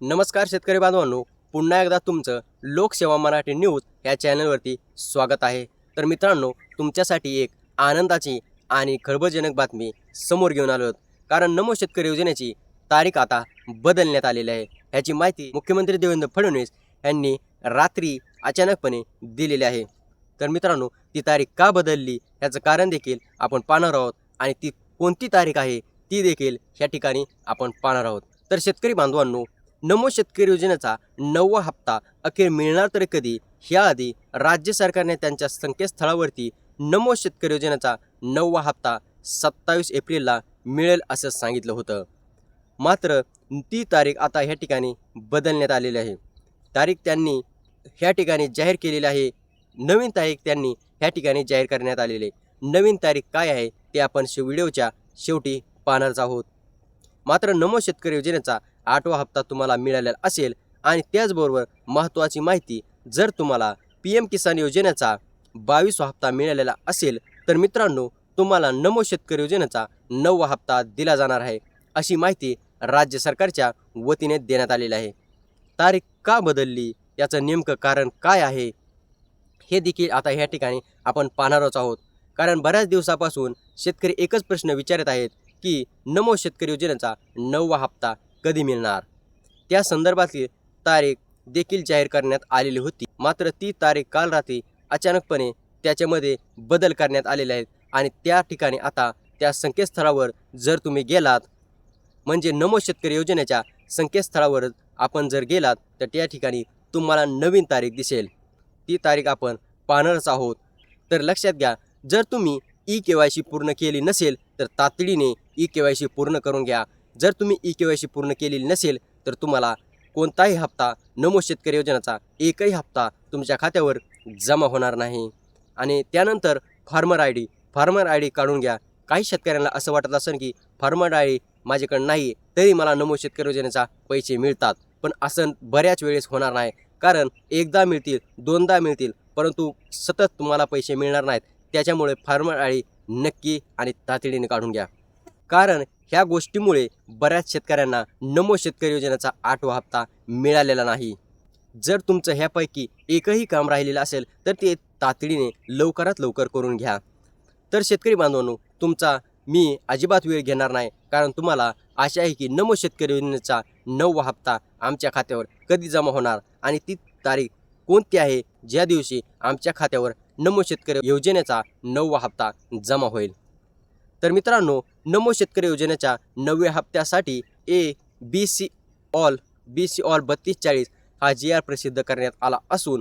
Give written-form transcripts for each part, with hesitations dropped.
नमस्कार शेतकरी बांधवांनो, पुन्हा एकदा तुमचं लोकसेवा मराठी न्यूज या चॅनलवरती स्वागत आहे। तर मित्रांनो, तुमच्यासाठी एक आनंदाची आणि खळबळजनक बातमी समोर घेऊन आलो आहोत। कारण नमो शेतकरी योजनेची तारीख आता बदलण्यात आलेली आहे। याची माहिती मुख्यमंत्री देवेंद्र फडणवीस यांनी रात्री अचानकपणे दिलेली आहे। तर मित्रांनो, ती तारीख का बदलली याचं कारण देखील आपण पाहणार आहोत आणि ती कोणती तारीख आहे ती देखील या ठिकाणी आपण पाहणार आहोत। तर शेतकरी बांधवांनो, नमो शेतकरी योजनेचा 9वा हप्ता अखेर मिळणार तर कधी, याआधी राज्य सरकारने त्यांच्या संकेतस्थळावरती नमो शेतकरी योजनेचा 9वा हप्ता 27 एप्रिलला मिळेल असं सांगितलं होतं। मात्र ती तारीख आता ह्या ठिकाणी बदलण्यात आलेली आहे। तारीख त्यांनी ह्या ठिकाणी जाहीर केलेली आहे। नवीन तारीख त्यांनी ह्या ठिकाणी जाहीर करण्यात आलेली आहे। नवीन तारीख काय आहे ते आपण व्हिडिओच्या शेवटी पाहणार आहोत। मात्र नमो शेतकरी योजनेचा 8वा हप्ता तुम्हाला मिळालेला असेल आणि त्याचबरोबर महत्त्वाची माहिती, जर तुम्हाला PM किसान योजनेचा 22वा हप्ता मिळालेला असेल तर मित्रांनो, तुम्हाला नमो शेतकरी योजनेचा 9वा हप्ता दिला जाणार आहे अशी माहिती राज्य सरकारच्या वतीने देण्यात आलेली आहे। तारीख का बदलली, याचं नेमकं कारण काय आहे हे देखील आता ह्या ठिकाणी आपण पाहणारच आहोत। कारण बऱ्याच दिवसापासून शेतकरी एकच प्रश्न विचारत आहेत की नमो शेतकरी योजनेचा 9वा हप्ता कधी मिळणार। त्या संदर्भातली तारीख देखील जाहीर करण्यात आलेली होती। मात्र ती तारीख काल रात्री अचानकपणे त्याच्यामध्ये बदल करण्यात आलेले आहेत आणि त्या ठिकाणी आता त्या संकेतस्थळावर जर तुम्ही गेलात, म्हणजे नमो शेतकरी योजनेच्या संकेतस्थळावर आपण जर गेलात तर त्या ठिकाणी तुम्हाला नवीन तारीख दिसेल। ती तारीख आपण पाहणारच आहोत। तर लक्षात घ्या, जर तुम्ही EKYC पूर्ण केली नसेल तर तातडीने EKYC पूर्ण करून घ्या। जर तुम्ही EKYC पूर्ण केलेली नसेल तर तुम्हाला कोणताही हप्ता, नमो शेतकरी योजनेचा एकही हप्ता तुमच्या खात्यावर जमा होणार नाही। आणि त्यानंतर फार्मर आय डी काढून घ्या। काही शेतकऱ्यांना असं वाटत असेल की फार्मर आय डी माझ्याकडे नाही तरी मला नमो शेतकरी योजनेचा पैसे मिळतात, पण असं बऱ्याच वेळेस होणार नाही। कारण एकदा मिळतील, दोनदा मिळतील, परंतु सतत तुम्हाला पैसे मिळणार नाहीत। त्याच्यामुळे फार्मर आय डी नक्की आणि तातडीने काढून घ्या। कारण ह्या गोष्टीमुळे बऱ्याच शेतकऱ्यांना नमो शेतकरी योजनेचा 8वा हप्ता मिळालेला नाही। जर तुमचं ह्यापैकी एकही काम राहिलेलं असेल तर ते तातडीने लवकरात लवकर करून घ्या। तर शेतकरी बांधवांनो, तुमचा मी अजिबात वेळ घेणार नाही, कारण तुम्हाला आशा आहे की नमो शेतकरी योजनेचा 9वा हप्ता आमच्या खात्यावर कधी जमा होणार आणि ती तारीख कोणती आहे ज्या दिवशी आमच्या खात्यावर नमो शेतकरी योजनेचा 9वा हप्ता जमा होईल। तर मित्रांनो, नमो शेतकरी योजनेच्या 9व्या हप्त्यासाठी BC ऑल 3240 हा GR प्रसिद्ध करण्यात आला असून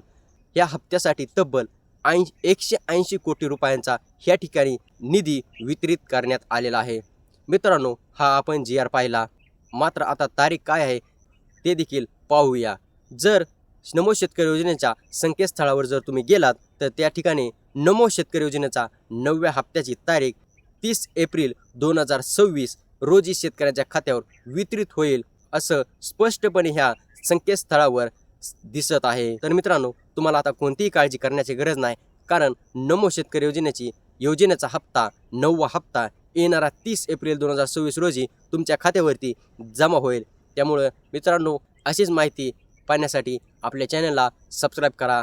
या हप्त्यासाठी तब्बल 180 कोटी रुपयांचा ह्या ठिकाणी निधी वितरित करण्यात आलेला आहे। मित्रांनो, हा आपण GR पाहिला। मात्र आता तारीख काय आहे ते देखील पाहूया। जर नमो शेतकरी योजनेच्या संकेतस्थळावर जर तुम्ही गेलात तर त्या ठिकाणी नमो शेतकरी योजनेचा 9व्या हप्त्याची तारीख 30 एप्रिल 2026 रोजी शेतकऱ्यांच्या खात्यावर वितरित होईल असं स्पष्टपणे ह्या संकेतस्थळावर दिसत आहे। तर मित्रांनो, तुम्हाला आता कोणतीही काळजी करण्याची गरज नाही, कारण नमो शेतकरी योजनेचा हप्ता 9वा हप्ता येणारा 30 एप्रिल 2026 रोजी तुमच्या खात्यावरती जमा होईल। त्यामुळे मित्रांनो, अशीच माहिती पाहण्यासाठी आपल्या चॅनलला सबस्क्राईब करा।